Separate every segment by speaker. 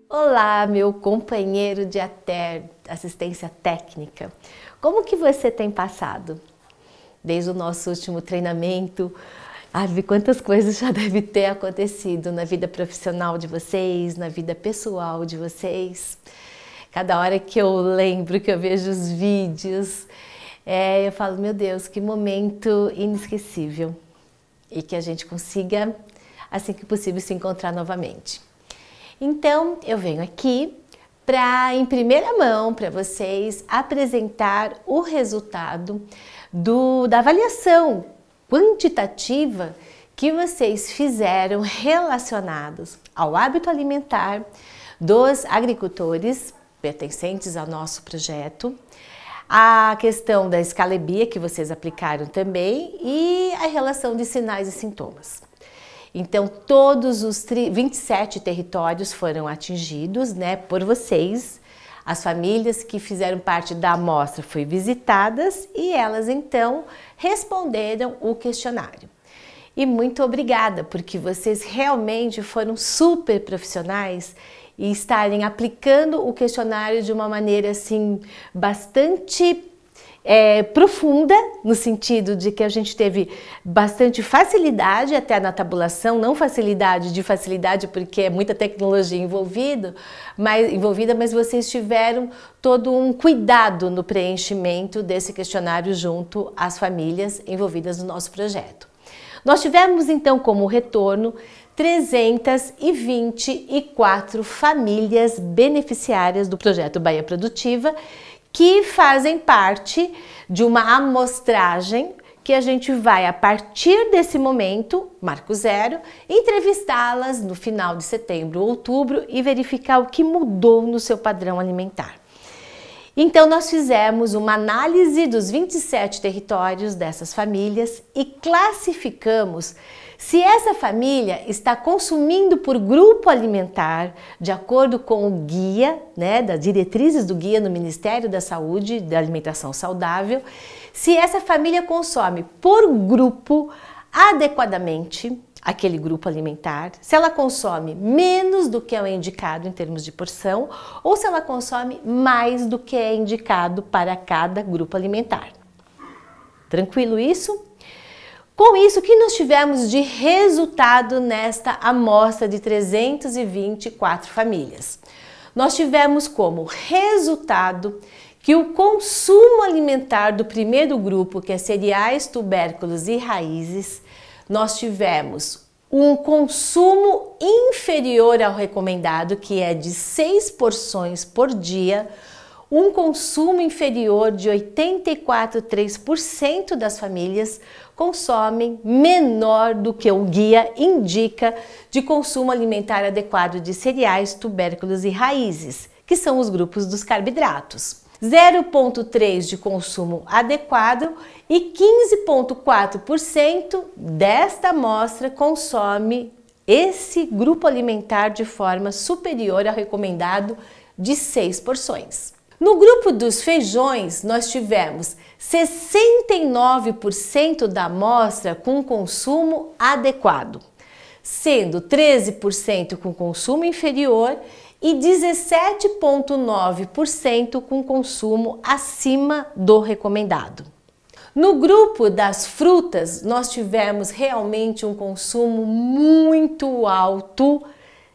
Speaker 1: Olá, meu companheiro de assistência técnica. Como que você tem passado? Desde o nosso último treinamento, quantas coisas já deve ter acontecido na vida profissional de vocês, na vida pessoal de vocês. Cada hora que eu lembro, que eu vejo os vídeos, eu falo, meu Deus, que momento inesquecível. E que a gente consiga, assim que possível, se encontrar novamente. Então, eu venho aqui para, em primeira mão, para vocês apresentar o resultado da avaliação quantitativa que vocês fizeram relacionados ao hábito alimentar dos agricultores pertencentes ao nosso projeto, a questão da escalebia que vocês aplicaram também e a relação de sinais e sintomas. Então, todos os 27 territórios foram atingidos, por vocês. As famílias que fizeram parte da amostra foram visitadas e elas, então, responderam o questionário. E muito obrigada, porque vocês realmente foram super profissionais e estarem aplicando o questionário de uma maneira, assim, bastante profunda, no sentido de que a gente teve bastante facilidade até na tabulação, não facilidade porque é muita tecnologia envolvida, mas vocês tiveram todo um cuidado no preenchimento desse questionário junto às famílias envolvidas no nosso projeto. Nós tivemos então como retorno 324 famílias beneficiárias do projeto Bahia Produtiva, que fazem parte de uma amostragem que a gente vai, a partir desse momento, marco zero, entrevistá-las no final de setembro ou outubro e verificar o que mudou no seu padrão alimentar. Então, nós fizemos uma análise dos 27 territórios dessas famílias e classificamos se essa família está consumindo por grupo alimentar, de acordo com o guia, das diretrizes do guia no Ministério da Saúde, da Alimentação Saudável, se essa família consome por grupo adequadamente aquele grupo alimentar, se ela consome menos do que é o indicado em termos de porção, ou se ela consome mais do que é indicado para cada grupo alimentar. Tranquilo isso? Com isso, o que nós tivemos de resultado nesta amostra de 324 famílias? Nós tivemos como resultado que o consumo alimentar do primeiro grupo, que é cereais, tubérculos e raízes, nós tivemos um consumo inferior ao recomendado, que é de 6 porções por dia, um consumo inferior de 84,3% das famílias consomem menor do que o guia indica de consumo alimentar adequado de cereais, tubérculos e raízes, que são os grupos dos carboidratos. 0,3% de consumo adequado e 15,4% desta amostra consome esse grupo alimentar de forma superior ao recomendado de 6 porções. No grupo dos feijões, nós tivemos 69% da amostra com consumo adequado, sendo 13% com consumo inferior e 17,9% com consumo acima do recomendado. No grupo das frutas, nós tivemos realmente um consumo muito alto,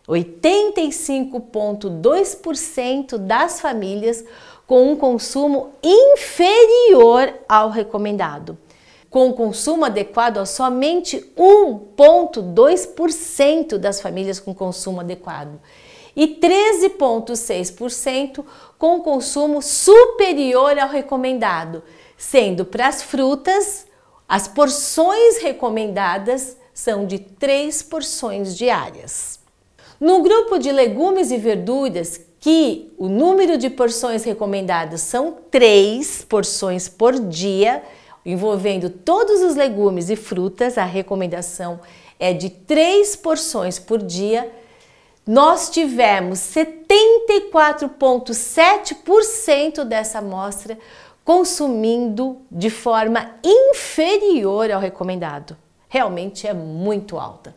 Speaker 1: 85,2% das famílias com um consumo inferior ao recomendado, com consumo adequado a somente 1,2% das famílias com consumo adequado e 13,6% com consumo superior ao recomendado, sendo para as frutas, as porções recomendadas são de 3 porções diárias. No grupo de legumes e verduras, que o número de porções recomendadas são 3 porções por dia, envolvendo todos os legumes e frutas, a recomendação é de 3 porções por dia, nós tivemos 74,7% dessa amostra consumindo de forma inferior ao recomendado. Realmente é muito alta.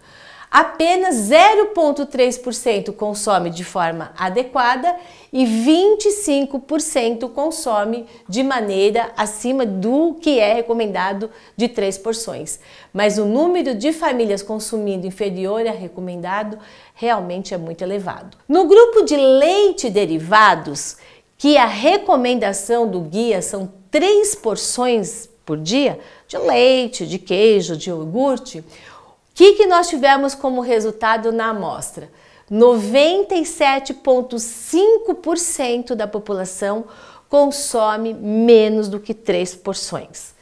Speaker 1: apenas 0,3% consome de forma adequada e 25% consome de maneira acima do que é recomendado de 3 porções. Mas o número de famílias consumindo inferior ao recomendado realmente é muito elevado. No grupo de leite derivados, que a recomendação do guia são 3 porções por dia, de leite, de queijo, de iogurte, o que nós tivemos como resultado na amostra? 97,5% da população consome menos do que 3 porções.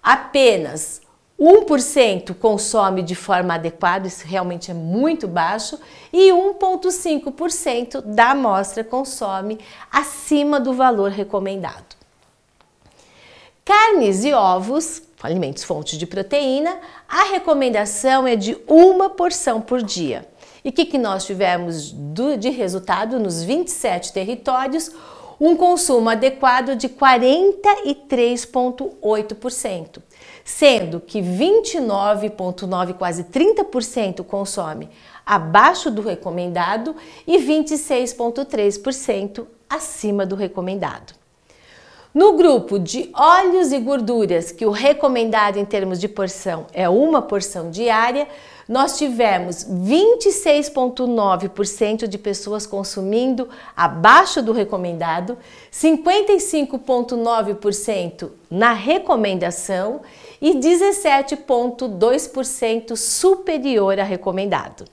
Speaker 1: Apenas 1% consome de forma adequada, isso realmente é muito baixo, e 1,5% da amostra consome acima do valor recomendado. Carnes e ovos, alimentos fontes de proteína, a recomendação é de 1 porção por dia. E o que nós tivemos de resultado nos 27 territórios? Um consumo adequado de 43,8%, sendo que 29,9%, quase 30% consome abaixo do recomendado e 26,3% acima do recomendado. No grupo de óleos e gorduras, que o recomendado em termos de porção é 1 porção diária, nós tivemos 26,9% de pessoas consumindo abaixo do recomendado, 55,9% na recomendação e 17,2% superior a recomendado.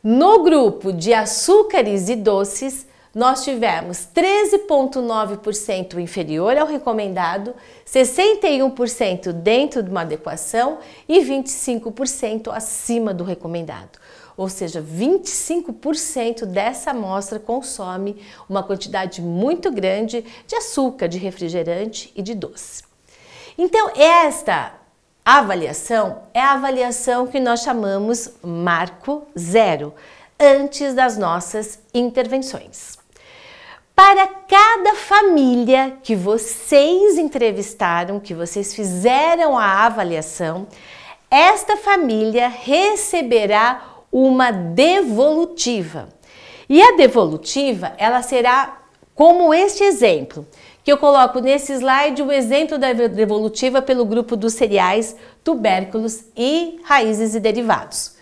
Speaker 1: No grupo de açúcares e doces, nós tivemos 13,9% inferior ao recomendado, 61% dentro de uma adequação e 25% acima do recomendado. Ou seja, 25% dessa amostra consome uma quantidade muito grande de açúcar, de refrigerante e de doce. Então, esta avaliação é a avaliação que nós chamamos Marco Zero, antes das nossas intervenções. Para cada família que vocês entrevistaram, que vocês fizeram a avaliação, esta família receberá uma devolutiva. E a devolutiva, ela será como este exemplo, que eu coloco nesse slide, o exemplo da devolutiva pelo grupo dos cereais, tubérculos e raízes e derivados.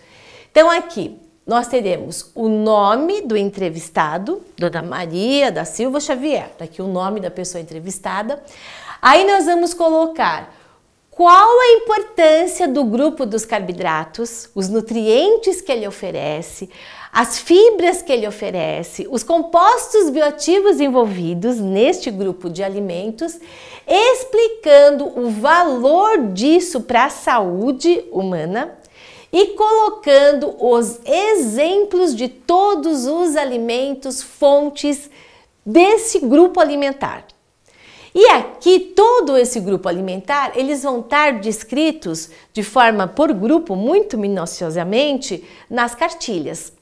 Speaker 1: Então aqui, nós teremos o nome do entrevistado, Dona Maria da Silva Xavier, tá aqui o nome da pessoa entrevistada. Aí nós vamos colocar qual a importância do grupo dos carboidratos, os nutrientes que ele oferece, as fibras que ele oferece, os compostos bioativos envolvidos neste grupo de alimentos, explicando o valor disso para a saúde humana, e colocando os exemplos de todos os alimentos fontes desse grupo alimentar. E aqui, todo esse grupo alimentar, eles vão estar descritos de forma por grupo, muito minuciosamente, nas cartilhas.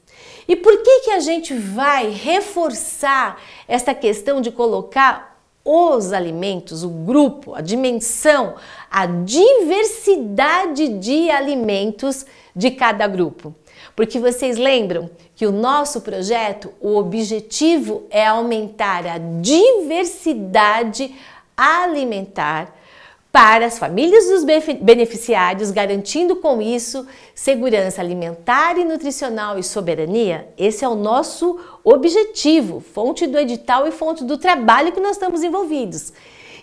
Speaker 1: E por que a gente vai reforçar essa questão de colocar os alimentos, o grupo, a dimensão, a diversidade de alimentos de cada grupo? Porque vocês lembram que o nosso projeto, o objetivo é aumentar a diversidade alimentar para as famílias dos beneficiários, garantindo com isso segurança alimentar e nutricional e soberania. Esse é o nosso objetivo, fonte do edital e fonte do trabalho que nós estamos envolvidos.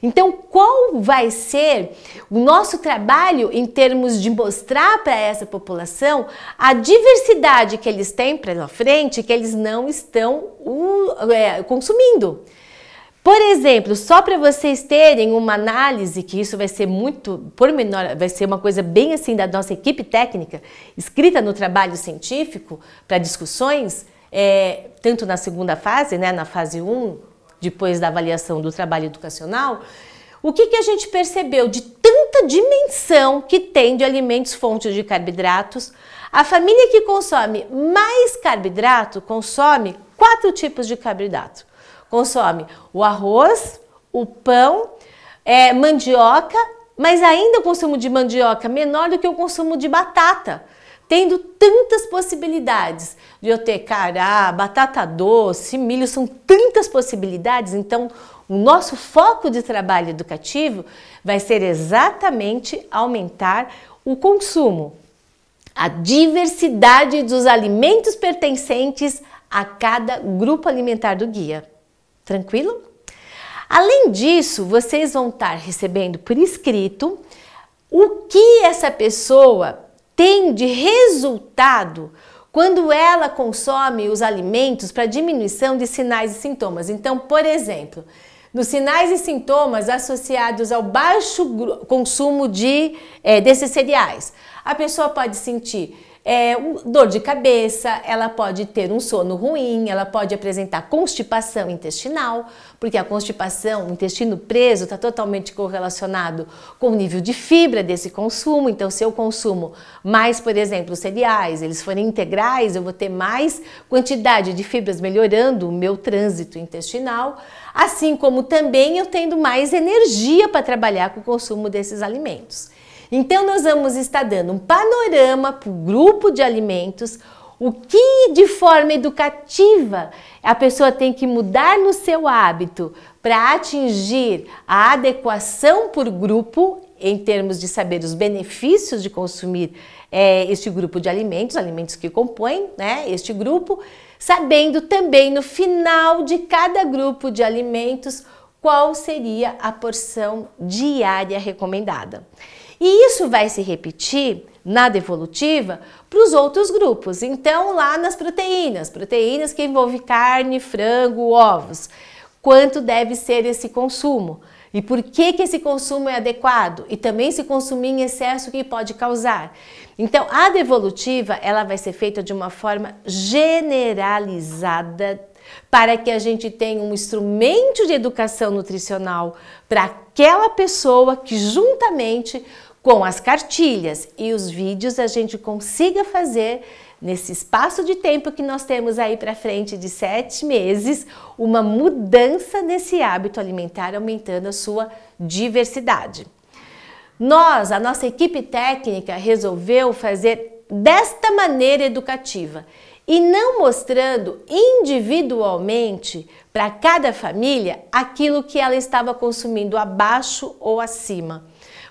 Speaker 1: Então, qual vai ser o nosso trabalho em termos de mostrar para essa população a diversidade que eles têm pela frente, que eles não estão consumindo? Por exemplo, só para vocês terem uma análise, que isso vai ser muito pormenor, vai ser uma coisa bem assim da nossa equipe técnica, escrita no trabalho científico para discussões, tanto na segunda fase, né, na fase 1, depois da avaliação do trabalho educacional, o que a gente percebeu de tanta dimensão que tem de alimentos fontes de carboidratos? A família que consome mais carboidrato consome 4 tipos de carboidrato. Consome o arroz, o pão, mandioca, mas ainda o consumo de mandioca menor do que o consumo de batata. tendo tantas possibilidades de eu ter cará, batata doce, milho, são tantas possibilidades, então o nosso foco de trabalho educativo vai ser exatamente aumentar o consumo, a diversidade dos alimentos pertencentes a cada grupo alimentar do guia. Tranquilo? Além disso, vocês vão estar recebendo por escrito o que essa pessoa tem de resultado quando ela consome os alimentos para diminuição de sinais e sintomas. Então, por exemplo, nos sinais e sintomas associados ao baixo consumo desses cereais, a pessoa pode sentir dor de cabeça, ela pode ter um sono ruim, ela pode apresentar constipação intestinal, porque a constipação, o intestino preso, está totalmente correlacionado com o nível de fibra desse consumo. Então, se eu consumo mais, por exemplo, cereais, eles forem integrais, eu vou ter mais quantidade de fibras, melhorando o meu trânsito intestinal, assim como também eu tendo mais energia para trabalhar com o consumo desses alimentos. Então, nós vamos estar dando um panorama para o grupo de alimentos, o que de forma educativa a pessoa tem que mudar no seu hábito para atingir a adequação por grupo, em termos de saber os benefícios de consumir este grupo de alimentos, alimentos que compõem este grupo, sabendo também no final de cada grupo de alimentos qual seria a porção diária recomendada. E isso vai se repetir na devolutiva para os outros grupos. Então, lá nas proteínas que envolvem carne, frango, ovos, quanto deve ser esse consumo? E por que esse consumo é adequado? E também se consumir em excesso, o que pode causar? Então, a devolutiva, ela vai ser feita de uma forma generalizada para que a gente tenha um instrumento de educação nutricional para aquela pessoa que, juntamente com as cartilhas e os vídeos, a gente consiga fazer, nesse espaço de tempo que nós temos aí para frente de 7 meses, uma mudança nesse hábito alimentar, aumentando a sua diversidade. A nossa equipe técnica resolveu fazer desta maneira educativa e não mostrando individualmente para cada família aquilo que ela estava consumindo abaixo ou acima,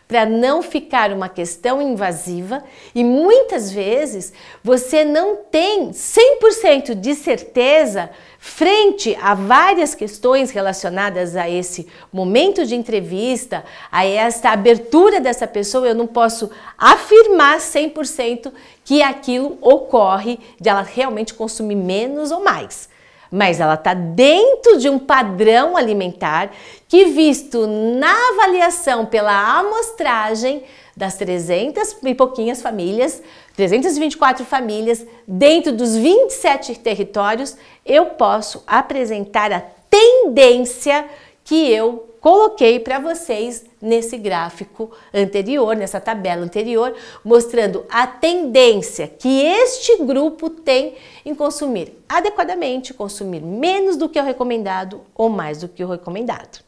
Speaker 1: para não ficar uma questão invasiva e muitas vezes você não tem 100% de certeza frente a várias questões relacionadas a esse momento de entrevista, a esta abertura dessa pessoa. Eu não posso afirmar 100% que aquilo ocorre de ela realmente consumir menos ou mais. Mas ela está dentro de um padrão alimentar que, visto na avaliação pela amostragem das 300 e pouquinhas famílias, 324 famílias, dentro dos 27 territórios, eu posso apresentar a tendência que eu coloquei para vocês nesse gráfico anterior, nessa tabela anterior, mostrando a tendência que este grupo tem em consumir adequadamente, consumir menos do que o recomendado ou mais do que o recomendado.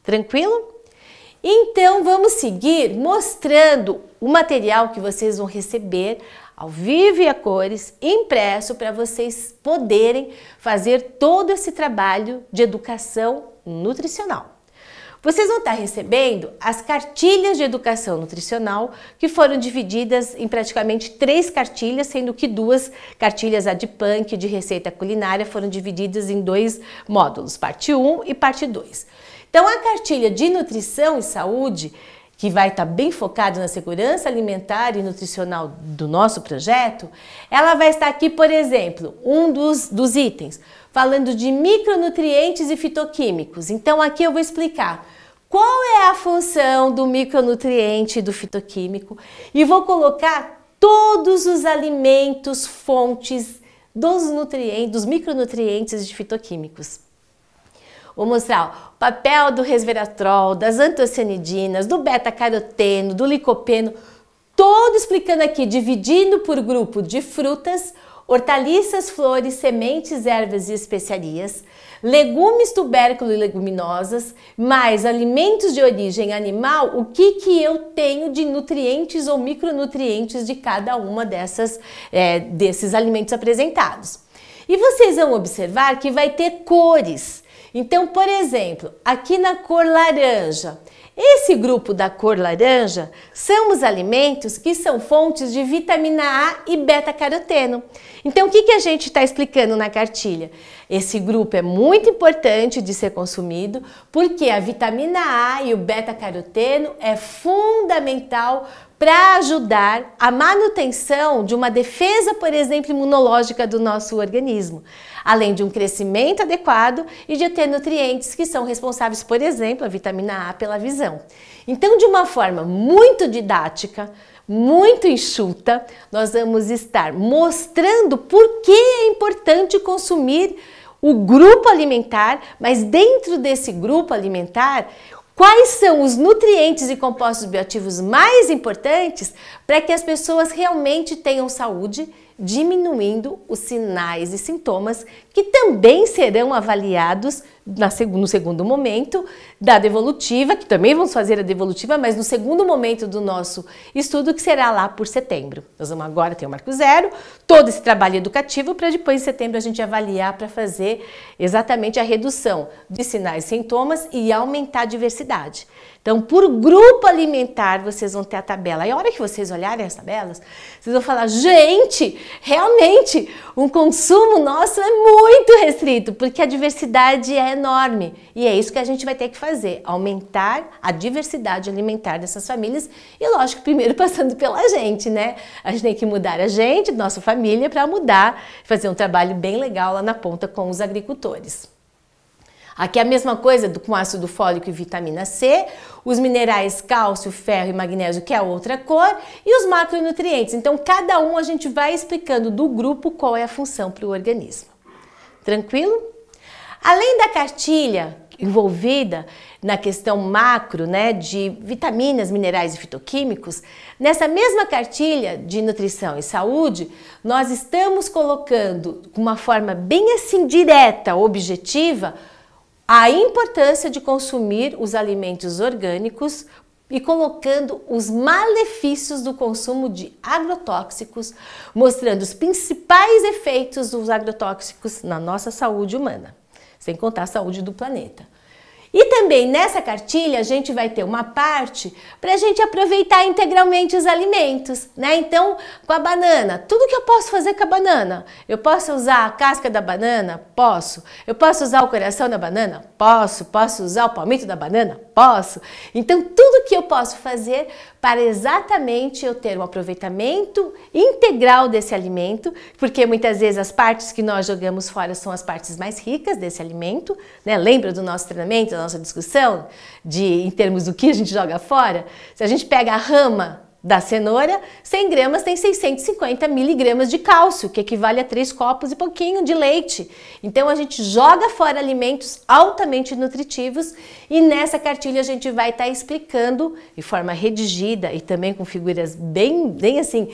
Speaker 1: Tranquilo? Então vamos seguir mostrando o material que vocês vão receber ao vivo e a cores, impresso, para vocês poderem fazer todo esse trabalho de educação nutricional. Vocês vão estar recebendo as cartilhas de educação nutricional, que foram divididas em praticamente 3 cartilhas, sendo que 2 cartilhas Adpunk de receita culinária foram divididas em 2 módulos, parte 1 e parte 2. Então, a cartilha de nutrição e saúde, que vai estar bem focada na segurança alimentar e nutricional do nosso projeto, ela vai estar aqui, por exemplo, um dos itens, falando de micronutrientes e fitoquímicos. Então, aqui eu vou explicar qual é a função do micronutriente e do fitoquímico e vou colocar todos os alimentos, fontes dos nutrientes, dos micronutrientes e fitoquímicos. Vou mostrar o papel do resveratrol, das antocianidinas, do beta-caroteno, do licopeno, todo explicando aqui, dividindo por grupo de frutas, hortaliças, flores, sementes, ervas e especiarias, legumes, tubérculos e leguminosas, mais alimentos de origem animal, o que eu tenho de nutrientes ou micronutrientes de cada uma desses alimentos apresentados. E vocês vão observar que vai ter cores. Então, por exemplo, aqui na cor laranja, esse grupo da cor laranja são os alimentos que são fontes de vitamina A e beta-caroteno. Então, o que a gente está explicando na cartilha? Esse grupo é muito importante de ser consumido porque a vitamina A e o beta-caroteno é fundamental para ajudar a manutenção de uma defesa, por exemplo, imunológica do nosso organismo, além de um crescimento adequado e de ter nutrientes que são responsáveis, por exemplo, a vitamina A pela visão. Então, de uma forma muito didática, muito enxuta, nós vamos estar mostrando por que é importante consumir o grupo alimentar, mas dentro desse grupo alimentar, quais são os nutrientes e compostos bioativos mais importantes para que as pessoas realmente tenham saúde, diminuindo os sinais e sintomas que também serão avaliados no segundo momento da devolutiva, que também vamos fazer a devolutiva, mas no segundo momento do nosso estudo, que será lá por setembro. Nós vamos agora ter o Marco Zero, todo esse trabalho educativo, para depois em setembro a gente avaliar para fazer exatamente a redução de sinais e sintomas e aumentar a diversidade. Então, por grupo alimentar, vocês vão ter a tabela. E a hora que vocês olharem as tabelas, vocês vão falar, gente, realmente, o consumo nosso é muito restrito, porque a diversidade é enorme. E é isso que a gente vai ter que fazer, aumentar a diversidade alimentar dessas famílias. E lógico, primeiro passando pela gente, né? A gente tem que mudar a gente, nossa família, para mudar, fazer um trabalho bem legal lá na ponta com os agricultores. Aqui é a mesma coisa com ácido fólico e vitamina C, os minerais cálcio, ferro e magnésio, que é outra cor, e os macronutrientes. Então, cada um a gente vai explicando do grupo qual é a função para o organismo. Tranquilo? Além da cartilha envolvida na questão macro, né, de vitaminas, minerais e fitoquímicos, nessa mesma cartilha de nutrição e saúde, nós estamos colocando, de uma forma bem assim direta, objetiva, a importância de consumir os alimentos orgânicos e colocando os malefícios do consumo de agrotóxicos, mostrando os principais efeitos dos agrotóxicos na nossa saúde humana, sem contar a saúde do planeta. E também nessa cartilha a gente vai ter uma parte para a gente aproveitar integralmente os alimentos, né? Então, com a banana, tudo que eu posso fazer com a banana? Eu posso usar a casca da banana? Posso. Eu posso usar o coração da banana? Posso. Posso usar o palmito da banana? Posso. Então, tudo que eu posso fazer para exatamente eu ter um aproveitamento integral desse alimento, porque muitas vezes as partes que nós jogamos fora são as partes mais ricas desse alimento, né? Lembra do nosso treinamento, da nossa discussão em termos do que a gente joga fora? Se a gente pega a rama da cenoura, 100 gramas tem 650 miligramas de cálcio, que equivale a 3 copos e pouquinho de leite. Então a gente joga fora alimentos altamente nutritivos e nessa cartilha a gente vai estar explicando de forma redigida e também com figuras bem assim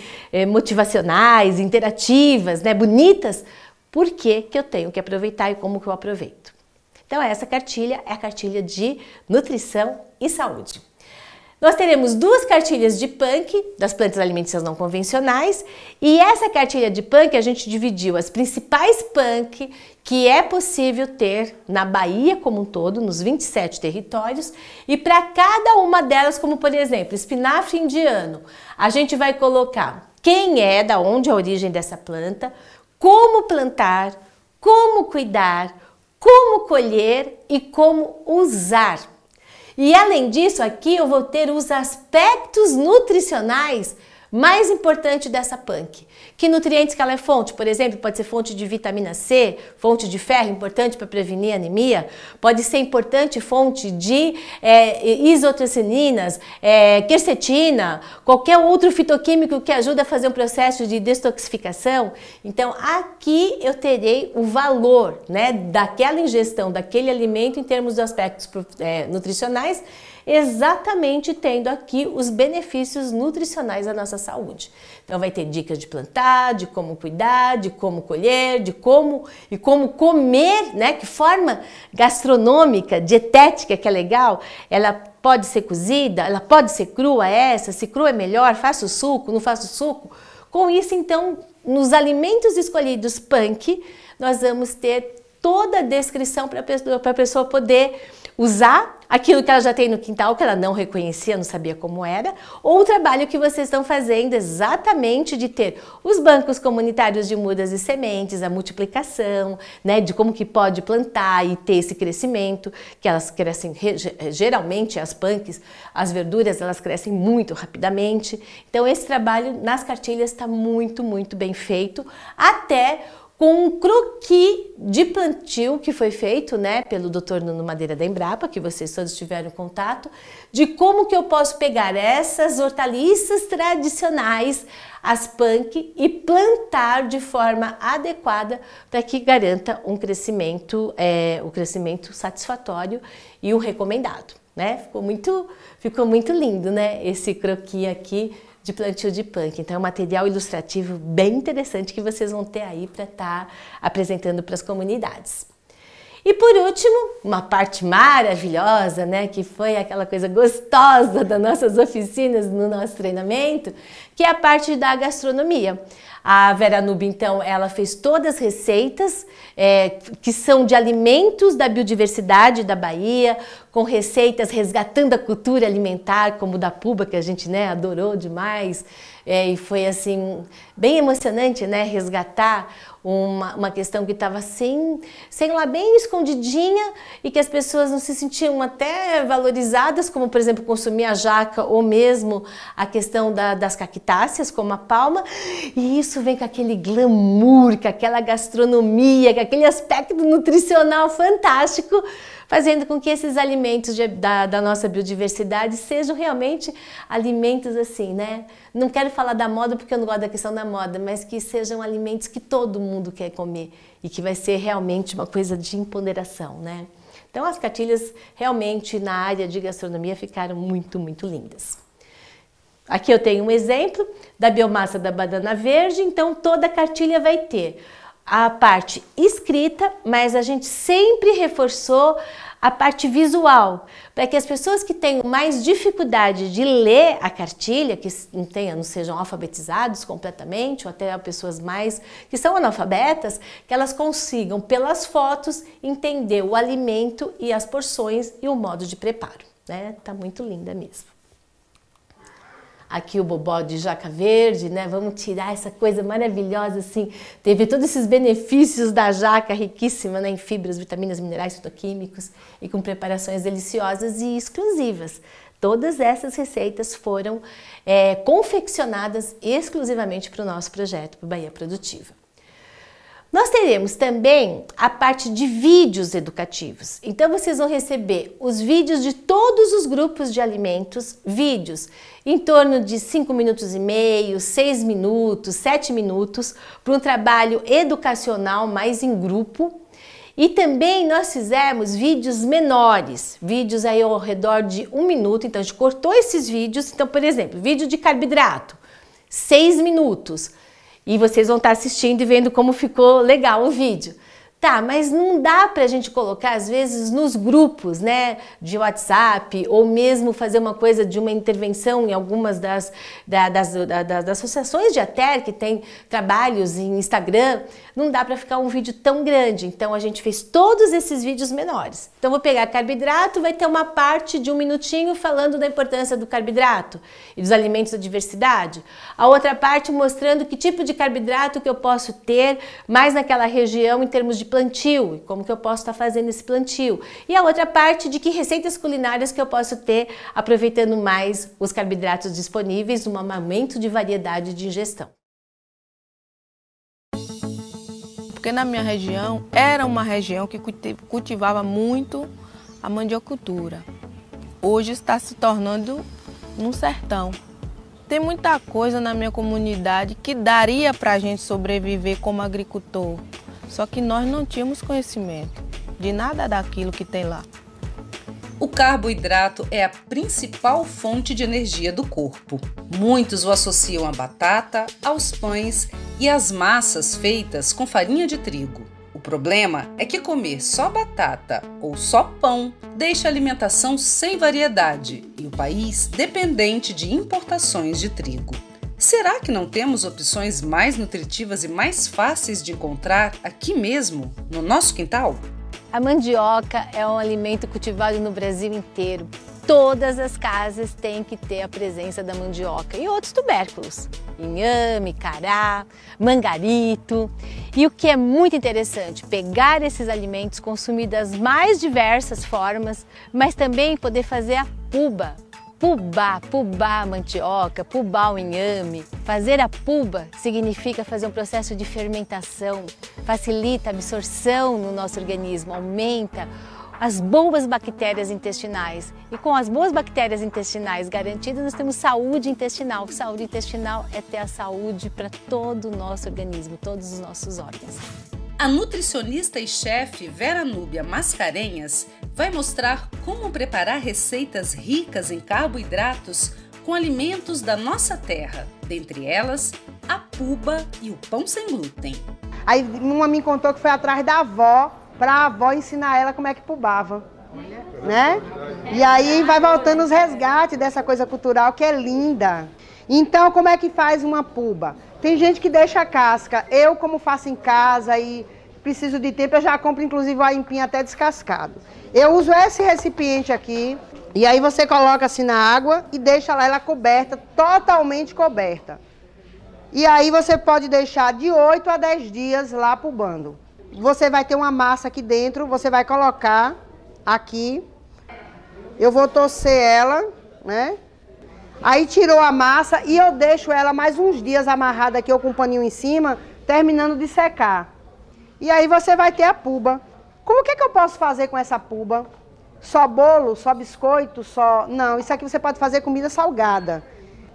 Speaker 1: motivacionais, interativas, né, bonitas, por que eu tenho que aproveitar e como que eu aproveito. Então essa cartilha é a cartilha de nutrição e saúde. Nós teremos 2 cartilhas de punk, das plantas alimentícias não convencionais, e essa cartilha de punk a gente dividiu as principais punk que é possível ter na Bahia como um todo, nos 27 territórios, e para cada uma delas, como por exemplo, espinafre indiano, a gente vai colocar quem é, da onde é a origem dessa planta, como plantar, como cuidar, como colher e como usar. E além disso, aqui eu vou ter os aspectos nutricionais mais importantes dessa punk. Que nutrientes que ela é fonte? Por exemplo, pode ser fonte de vitamina C, fonte de ferro, importante para prevenir anemia. Pode ser importante fonte de isotricininas, quercetina, qualquer outro fitoquímico que ajuda a fazer um processo de detoxificação. Então, aqui eu terei o valor, né, daquela ingestão, daquele alimento em termos de aspectos nutricionais exatamente tendo aqui os benefícios nutricionais da nossa saúde. Então vai ter dicas de plantar, de como cuidar, de como colher, de como comer, né? Que forma gastronômica, dietética que é legal, ela pode ser cozida, ela pode ser crua se crua é melhor, faço suco, não faço suco. Com isso, então, nos alimentos escolhidos Punk, nós vamos ter toda a descrição para a pessoa poder usar aquilo que ela já tem no quintal, que ela não reconhecia, não sabia como era, ou o trabalho que vocês estão fazendo exatamente de ter os bancos comunitários de mudas e sementes, a multiplicação, né, de como que pode plantar e ter esse crescimento, que elas crescem, geralmente as punks, as verduras, elas crescem muito rapidamente. Então esse trabalho nas cartilhas está muito, muito bem feito, até com um croquis de plantio que foi feito, né, pelo Dr. Nuno Madeira da Embrapa, que vocês todos tiveram contato, de como que eu posso pegar essas hortaliças tradicionais, as Punk, e plantar de forma adequada para que garanta um crescimento satisfatório e o recomendado, né? Ficou muito lindo, né, esse croquis aqui de plantio de Punk. Então é um material ilustrativo bem interessante que vocês vão ter aí para estar apresentando para as comunidades. E por último, uma parte maravilhosa, né, que foi aquela coisa gostosa das nossas oficinas no nosso treinamento, que é a parte da gastronomia. A Vera Nube, então, ela fez todas as receitas que são de alimentos da biodiversidade da Bahia, com receitas resgatando a cultura alimentar, como o da Puba, que a gente, né, adorou demais. E foi assim, bem emocionante, né, resgatar uma questão que estava assim, sei lá, bem escondidinha e que as pessoas não se sentiam até valorizadas, como por exemplo consumir a jaca ou mesmo a questão das cactáceas, como a palma, e isso vem com aquele glamour, com aquela gastronomia, com aquele aspecto nutricional fantástico, fazendo com que esses alimentos da nossa biodiversidade sejam realmente alimentos assim, né? Não quero falar da moda porque eu não gosto da questão da moda, mas que sejam alimentos que todo mundo quer comer e que vai ser realmente uma coisa de empoderação, né? Então as cartilhas realmente na área de gastronomia ficaram muito, muito lindas. Aqui eu tenho um exemplo da biomassa da banana verde, então toda a cartilha vai ter a parte escrita, mas a gente sempre reforçou a parte visual, para que as pessoas que tenham mais dificuldade de ler a cartilha, que não sejam alfabetizados completamente, ou até pessoas que são analfabetas, que elas consigam, pelas fotos, entender o alimento e as porções e o modo de preparo, né? Tá muito linda mesmo. Aqui o bobó de jaca verde, né? Vamos tirar essa coisa maravilhosa assim, teve todos esses benefícios da jaca riquíssima, né, em fibras, vitaminas, minerais, fitoquímicos e com preparações deliciosas e exclusivas. Todas essas receitas foram confeccionadas exclusivamente para o nosso projeto, para o Bahia Produtiva. Nós teremos também a parte de vídeos educativos. Então vocês vão receber os vídeos de todos os grupos de alimentos, vídeos em torno de 5 minutos e meio, 6 minutos, 7 minutos, para um trabalho educacional mais em grupo. E também nós fizemos vídeos menores, vídeos aí ao redor de 1 minuto, então a gente cortou esses vídeos. Então, por exemplo, vídeo de carboidrato, 6 minutos. E vocês vão estar assistindo e vendo como ficou legal o vídeo. Tá, mas não dá pra gente colocar, às vezes, nos grupos, né, de WhatsApp, ou mesmo fazer uma coisa de uma intervenção em algumas das associações de ATER, que tem trabalhos em Instagram, não dá pra ficar um vídeo tão grande. Então, a gente fez todos esses vídeos menores. Então, vou pegar carboidrato, vai ter uma parte de 1 minutinho falando da importância do carboidrato e dos alimentos da diversidade. A outra parte mostrando que tipo de carboidrato que eu posso ter mais naquela região em termos de plantio e como que eu posso estar fazendo esse plantio. E a outra parte de que receitas culinárias que eu posso ter aproveitando mais os carboidratos disponíveis, um aumento de variedade de ingestão.
Speaker 2: Porque na minha região, era uma região que cultivava muito a mandiocultura. Hoje está se tornando um sertão. Tem muita coisa na minha comunidade que daria para a gente sobreviver como agricultor. Só que nós não tínhamos conhecimento de nada daquilo que tem lá.
Speaker 3: O carboidrato é a principal fonte de energia do corpo. Muitos o associam à batata, aos pães e às massas feitas com farinha de trigo. O problema é que comer só batata ou só pão deixa a alimentação sem variedade e o país dependente de importações de trigo. Será que não temos opções mais nutritivas e mais fáceis de encontrar aqui mesmo, no nosso quintal?
Speaker 1: A mandioca é um alimento cultivado no Brasil inteiro. Todas as casas têm que ter a presença da mandioca e outros tubérculos. Inhame, cará, mangarito. E o que é muito interessante, pegar esses alimentos, consumir das mais diversas formas, mas também poder fazer a puba. Pubar a mandioca, pubar o inhame. Fazer a puba significa fazer um processo de fermentação, facilita a absorção no nosso organismo, aumenta as boas bactérias intestinais. E com as boas bactérias intestinais garantidas, nós temos saúde intestinal. Saúde intestinal é ter a saúde para todo o nosso organismo, todos os nossos órgãos.
Speaker 3: A nutricionista e chefe Vera Núbia Mascarenhas vai mostrar como preparar receitas ricas em carboidratos com alimentos da nossa terra, dentre elas a puba e o pão sem glúten.
Speaker 4: Aí uma me contou que foi atrás da avó, para a avó ensinar ela como é que pubava, né? E aí vai voltando os resgates dessa coisa cultural que é linda. Então, como é que faz uma puba? Tem gente que deixa a casca. Eu, como faço em casa e preciso de tempo, eu já compro inclusive o aipim até descascado. Eu uso esse recipiente aqui, e aí você coloca assim na água e deixa ela coberta, totalmente coberta. E aí você pode deixar de 8 a 10 dias lá pubando. Você vai ter uma massa aqui dentro, você vai colocar aqui. Eu vou torcer ela, né? Aí tirou a massa e eu deixo ela mais uns dias amarrada aqui ou com um paninho em cima, terminando de secar. E aí você vai ter a puba. Como que eu posso fazer com essa puba? Só bolo, só biscoito, só... Não, isso aqui você pode fazer comida salgada.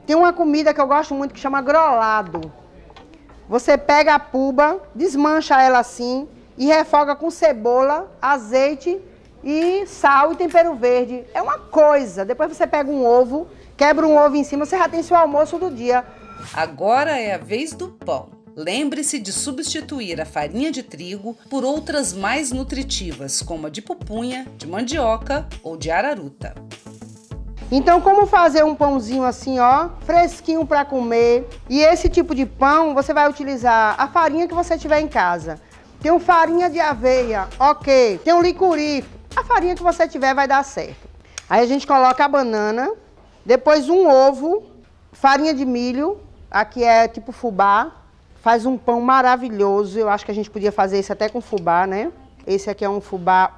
Speaker 4: Tem uma comida que eu gosto muito que chama grolado. Você pega a puba, desmancha ela assim e refoga com cebola, azeite e sal e tempero verde. É uma coisa. Depois você pega um ovo, quebra um ovo em cima, você já tem seu almoço do dia.
Speaker 3: Agora é a vez do pão. Lembre-se de substituir a farinha de trigo por outras mais nutritivas, como a de pupunha, de mandioca ou de araruta.
Speaker 4: Então, como fazer um pãozinho assim, ó, fresquinho para comer? E esse tipo de pão, você vai utilizar a farinha que você tiver em casa. Tem um farinha de aveia, ok. Tem um licuri, a farinha que você tiver vai dar certo. Aí a gente coloca a banana, depois um ovo, farinha de milho, aqui é tipo fubá. Faz um pão maravilhoso, eu acho que a gente podia fazer isso até com fubá, né? Esse aqui é um fubá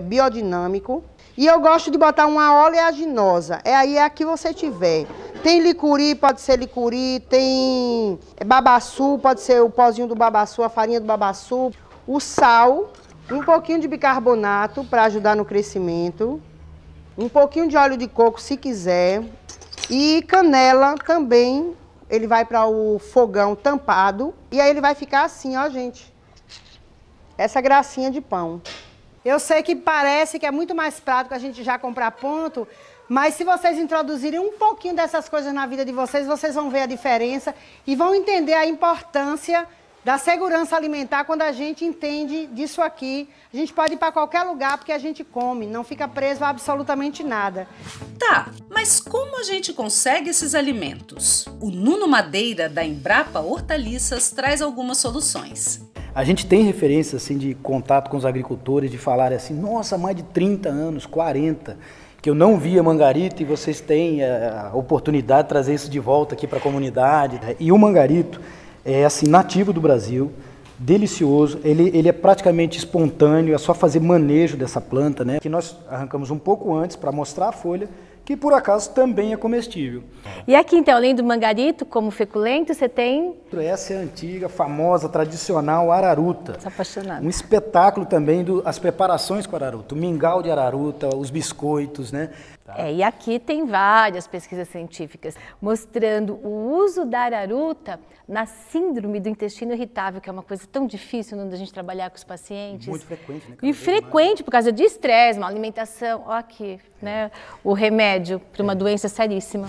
Speaker 4: biodinâmico. E eu gosto de botar uma oleaginosa, é a que você tiver. Tem licuri, pode ser licuri, tem babaçu, pode ser o pozinho do babaçu, a farinha do babaçu. O sal, um pouquinho de bicarbonato para ajudar no crescimento. Um pouquinho de óleo de coco se quiser. E canela também. Ele vai para o fogão tampado e aí ele vai ficar assim, ó, gente. Essa gracinha de pão. Eu sei que parece que é muito mais prático a gente já comprar pronto, mas se vocês introduzirem um pouquinho dessas coisas na vida de vocês, vocês vão ver a diferença e vão entender a importância da segurança alimentar quando a gente entende disso aqui. A gente pode ir para qualquer lugar porque a gente come, não fica preso a absolutamente nada.
Speaker 3: Tá, mas como a gente consegue esses alimentos? O Nuno Madeira, da Embrapa Hortaliças, traz algumas soluções.
Speaker 5: A gente tem referência assim, de contato com os agricultores, de falarem assim, nossa, mais de 30 anos, 40, que eu não via mangarito e vocês têm a oportunidade de trazer isso de volta aqui para a comunidade. E o mangarito é assim, nativo do Brasil, delicioso, ele é praticamente espontâneo, é só fazer manejo dessa planta, né? Que nós arrancamos um pouco antes para mostrar a folha, que por acaso também é comestível.
Speaker 1: E aqui então, além do mangarito, como feculento, você tem...
Speaker 5: Essa é a antiga, famosa, tradicional araruta.
Speaker 1: Sou apaixonada.
Speaker 5: Um espetáculo também das preparações com araruta, o mingau de araruta, os biscoitos, né?
Speaker 1: E aqui tem várias pesquisas científicas mostrando o uso da araruta na síndrome do intestino irritável, que é uma coisa tão difícil quando a gente trabalhar com os pacientes.
Speaker 5: Muito frequente, né?
Speaker 1: E frequente por causa de estresse, má alimentação. Ó aqui, né? O remédio para uma doença seríssima.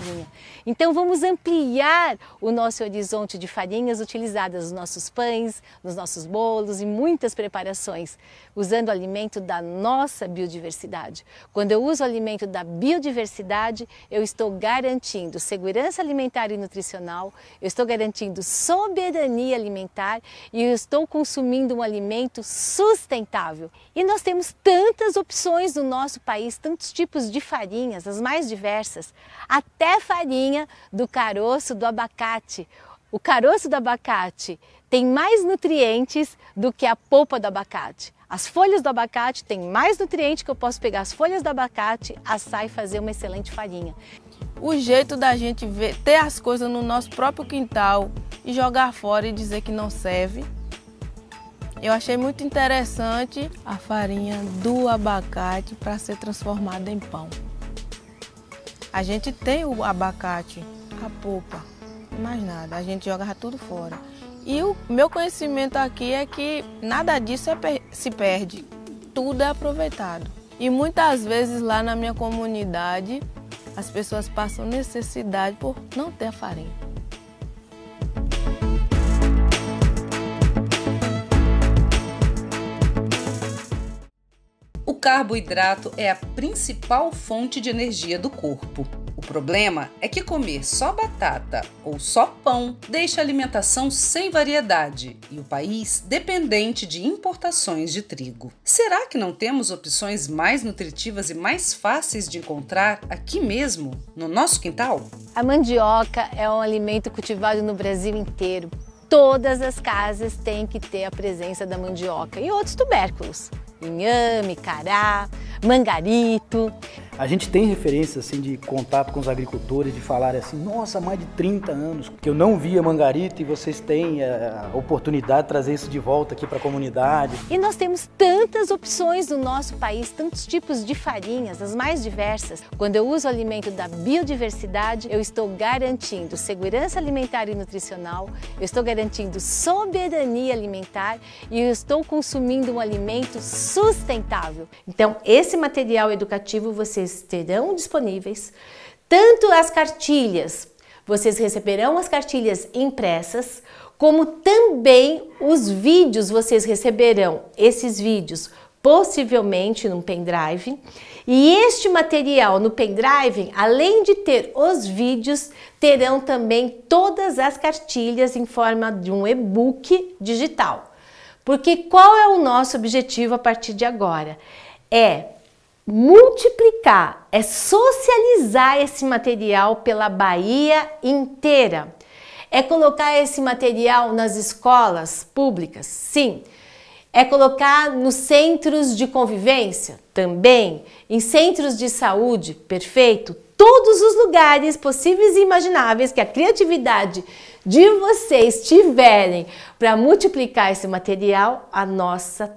Speaker 1: Então vamos ampliar o nosso horizonte de farinhas utilizadas nos nossos pães, nos nossos bolos e muitas preparações, usando o alimento da nossa biodiversidade. Quando eu uso o alimento da biodiversidade, eu estou garantindo segurança alimentar e nutricional, eu estou garantindo soberania alimentar e eu estou consumindo um alimento sustentável. E nós temos tantas opções no nosso país, tantos tipos de farinhas, as mais diversas, até farinha do caroço do abacate. O caroço do abacate tem mais nutrientes do que a polpa do abacate. As folhas do abacate têm mais nutrientes que eu posso pegar as folhas do abacate, assar e fazer uma excelente farinha.
Speaker 2: O jeito da gente ter as coisas no nosso próprio quintal e jogar fora e dizer que não serve. Eu achei muito interessante a farinha do abacate para ser transformada em pão. A gente tem o abacate, a polpa, mais nada, a gente joga tudo fora. E o meu conhecimento aqui é que nada disso se perde, tudo é aproveitado. E muitas vezes lá na minha comunidade, as pessoas passam necessidade por não ter a farinha.
Speaker 3: O carboidrato é a principal fonte de energia do corpo. O problema é que comer só batata ou só pão deixa a alimentação sem variedade e o país dependente de importações de trigo. Será que não temos opções mais nutritivas e mais fáceis de encontrar aqui mesmo, no nosso quintal?
Speaker 1: A mandioca é um alimento cultivado no Brasil inteiro. Todas as casas têm que ter a presença da mandioca e outros tubérculos. Inhame, cará, mangarito.
Speaker 5: A gente tem referência assim, de contato com os agricultores, de falarem assim, nossa, há mais de 30 anos que eu não via mangarito e vocês têm a oportunidade de trazer isso de volta aqui para a comunidade.
Speaker 1: E nós temos tantas opções no nosso país, tantos tipos de farinhas, as mais diversas. Quando eu uso o alimento da biodiversidade, eu estou garantindo segurança alimentar e nutricional, eu estou garantindo soberania alimentar e eu estou consumindo um alimento sustentável. Então, esse material educativo vocês terão disponíveis, tanto as cartilhas, vocês receberão as cartilhas impressas, como também os vídeos, vocês receberão esses vídeos possivelmente num pendrive. E este material no pendrive, além de ter os vídeos, terão também todas as cartilhas em forma de um e-book digital. Porque qual é o nosso objetivo a partir de agora? É multiplicar, é socializar esse material pela Bahia inteira. É colocar esse material nas escolas públicas? Sim. É colocar nos centros de convivência? Também. Em centros de saúde? Perfeito. Todos os lugares possíveis e imagináveis que a criatividade de vocês tiverem para multiplicar esse material, a nossa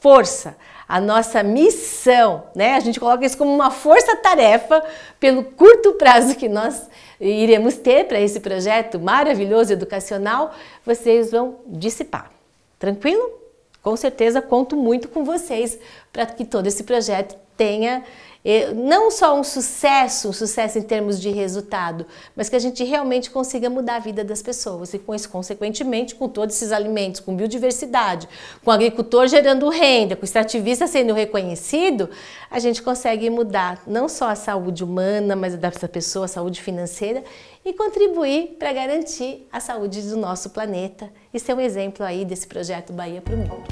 Speaker 1: força, a nossa missão, né? A gente coloca isso como uma força-tarefa pelo curto prazo que nós iremos ter para esse projeto maravilhoso educacional, vocês vão dissipar. Tranquilo? Com certeza conto muito com vocês para que todo esse projeto tenha não só um sucesso em termos de resultado, mas que a gente realmente consiga mudar a vida das pessoas e com isso, consequentemente, com todos esses alimentos, com biodiversidade, com o agricultor gerando renda, com o extrativista sendo reconhecido, a gente consegue mudar não só a saúde humana, mas dessa pessoa, a saúde financeira e contribuir para garantir a saúde do nosso planeta e ser um exemplo aí desse projeto Bahia para o Mundo.